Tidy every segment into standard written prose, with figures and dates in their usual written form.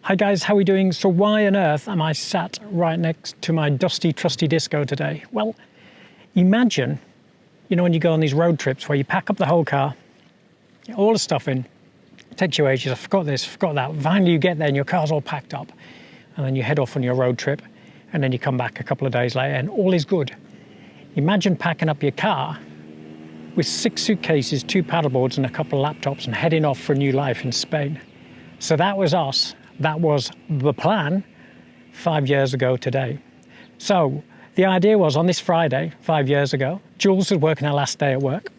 Hi guys, how are we doing? So why on earth am I sat right next to my dusty, trusty Disco today? Well, imagine, when you go on these road trips where you pack up the whole car, get all the stuff in, it takes you ages, I forgot this, forgot that. Finally you get there and your car's all packed up, and then you head off on your road trip, and then you come back a couple of days later and all is good. Imagine packing up your car with 6 suitcases, 2 paddleboards and a couple of laptops and heading off for a new life in Spain. So that was us. That was the plan 5 years ago today. So the idea was on this Friday, 5 years ago, Jules was working her last day at work.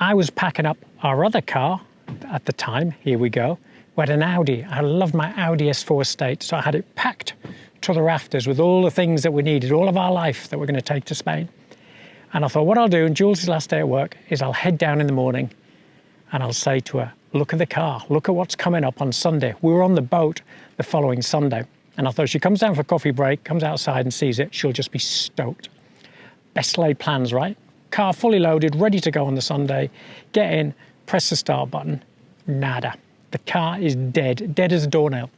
I was packing up our other car at the time. Here we go. We had an Audi. I love my Audi S4 Estate. So I had it packed to the rafters with all the things that we needed, all of our life that we're going to take to Spain. And I thought what I'll do on Jules' last day at work is I'll head down in the morning and I'll say to her, look at the car, look at what's coming up on Sunday. We were on the boat the following Sunday. And I thought she comes down for a coffee break, comes outside and sees it, she'll just be stoked. Best laid plans, right? Car fully loaded, ready to go on the Sunday. Get in, press the start button, nada. The car is dead as a doornail.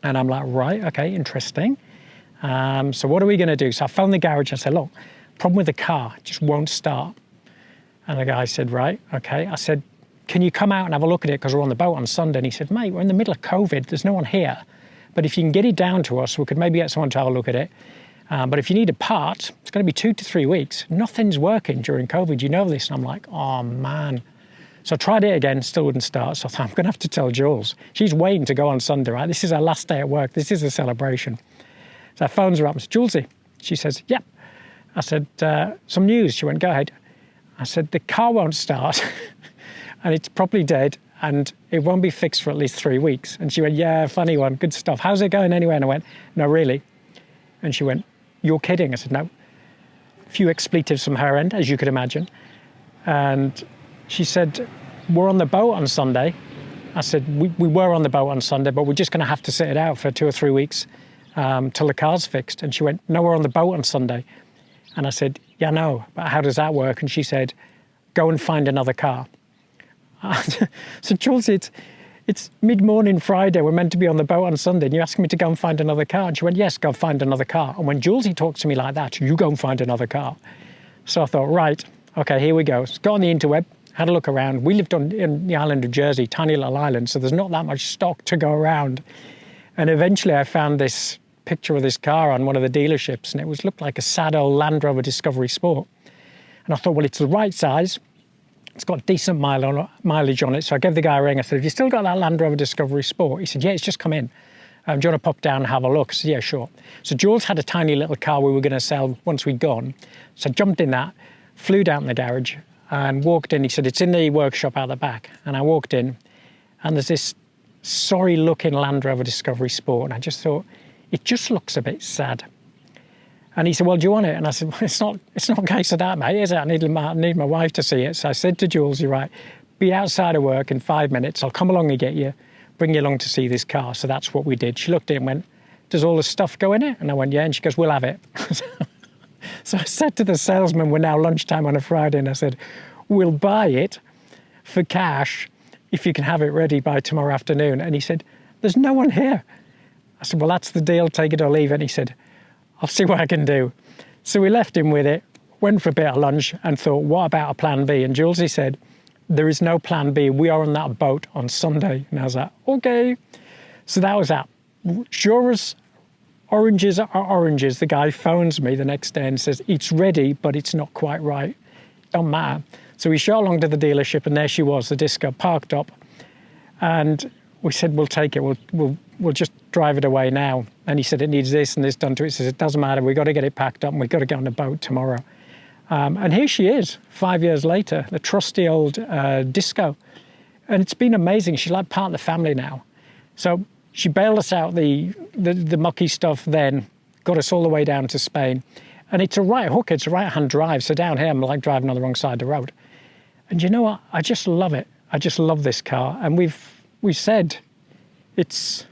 And I'm like, right, okay, interesting. So what are we gonna do? So I phoned the garage and I said, look, problem with the car, it just won't start. And the guy said, right, okay. I said, can you come out and have a look at it because we're on the boat on Sunday? And he said, mate, we're in the middle of COVID. There's no one here. But if you can get it down to us, we could maybe get someone to have a look at it. But if you need a part, it's going to be 2 to 3 weeks. Nothing's working during COVID. You know this. And I'm like, oh, man. So I tried it again, still wouldn't start. So I thought, I'm going to have to tell Jules. She's waiting to go on Sunday, right? This is her last day at work. This is a celebration. So I phones her up and said, Julesy. She says, yep. I said, some news. She went, go ahead. I said, the car won't start. And it's probably dead and it won't be fixed for at least 3 weeks. And she went, yeah, funny one, good stuff. How's it going anyway? And I went, no, really? And she went, you're kidding? I said, no. A few expletives from her end, as you could imagine. And she said, we're on the boat on Sunday. I said, we were on the boat on Sunday, but we're just going to have to sit it out for 2 or 3 weeks till the car's fixed. And she went, no, we're on the boat on Sunday. And I said, yeah, no, but how does that work? And she said, go and find another car. So Jules, it's mid-morning Friday, we're meant to be on the boat on Sunday, and you're asking me to go and find another car? And she went, yes, go find another car. And when Julesy talks to me like that, you go and find another car. So I thought, right, okay, here we go. So got on the interweb, had a look around. We lived in the island of Jersey, tiny little island, so there's not that much stock to go around. And eventually I found this picture of this car on one of the dealerships, and it looked like a sad old Land Rover Discovery Sport. And I thought, well, it's the right size. It's got decent mileage on it. So I gave the guy a ring. I said, have you still got that Land Rover Discovery Sport? He said, yeah, it's just come in. Do you want to pop down and have a look? I said, yeah, sure. So Jules had a tiny little car we were going to sell once we'd gone. So I jumped in that, flew down in the garage and walked in. He said, it's in the workshop out the back. And I walked in and there's this sorry looking Land Rover Discovery Sport. And I just thought, it just looks a bit sad. And he said, well, do you want it? And I said, well, it's not a case of that, mate, is it? I need my wife to see it. So I said to Jules, you're right, be outside of work in 5 minutes. I'll come along and get you, bring you along to see this car. So that's what we did. She looked at it and went, does all the stuff go in it? And I went, yeah. And she goes, we'll have it. So I said to the salesman, we're now lunchtime on a Friday, and I said, we'll buy it for cash if you can have it ready by tomorrow afternoon. And he said, there's no one here. I said, well, that's the deal, take it or leave it. And he said, I'll see what I can do. So we left him with it, went for a bit of lunch and thought, what about a plan B? And Jules, he said, there is no plan B. We are on that boat on Sunday. And I was like, okay. So that was that. Sure as oranges are oranges, the guy phones me the next day and says, it's ready, but it's not quite right. Don't matter. So we shot along to the dealership and there she was, the Disco parked up. And we said, we'll take it. We'll just drive it away now. And he said, it needs this and this done to it. He says, it doesn't matter. We've got to get it packed up and we've got to get on the boat tomorrow. And here she is, 5 years later, the trusty old Disco. And it's been amazing. She's like part of the family now. So she bailed us out the mucky stuff then, got us all the way down to Spain. And it's a right hook, it's a right-hand drive. So down here, I'm like driving on the wrong side of the road. And you know what? I just love it. I just love this car. And we've said it's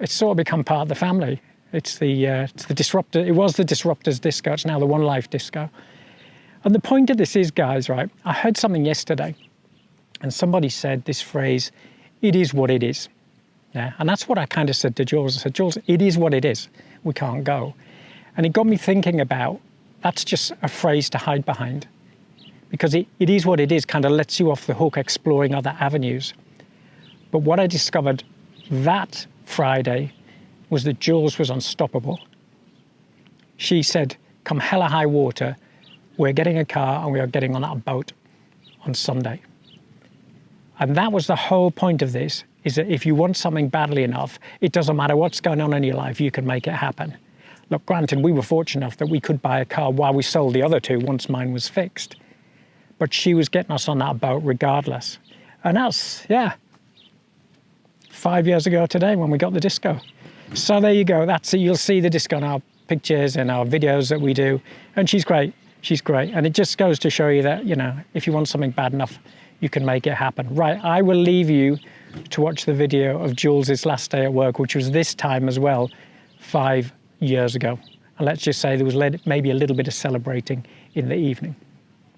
sort of become part of the family. It's the disruptor. It was the Disruptor's Disco. It's now the One Life Disco. And the point of this is, guys, right? I heard something yesterday, and somebody said this phrase, "It is what it is." Yeah, and that's what I kind of said to Jules. I said, Jules, it is what it is. We can't go. And it got me thinking about, that's just a phrase to hide behind. Because it is what it is, kind of lets you off the hook exploring other avenues. But what I discovered that Friday was that Jules was unstoppable. She said, come hell or high water, we're getting a car and we are getting on that boat on Sunday. And that was the whole point of this, is that if you want something badly enough, it doesn't matter what's going on in your life, you can make it happen. Look, granted, we were fortunate enough that we could buy a car while we sold the other two once mine was fixed. But she was getting us on that boat regardless. And that's, 5 years ago today when we got the Disco. So there you go, that's it. You'll see the Disco in our pictures and our videos that we do. And she's great, she's great. And it just goes to show you that, if you want something bad enough, you can make it happen. Right, I will leave you to watch the video of Jules's last day at work, which was this time as well, 5 years ago. And let's just say there was maybe a little bit of celebrating in the evening.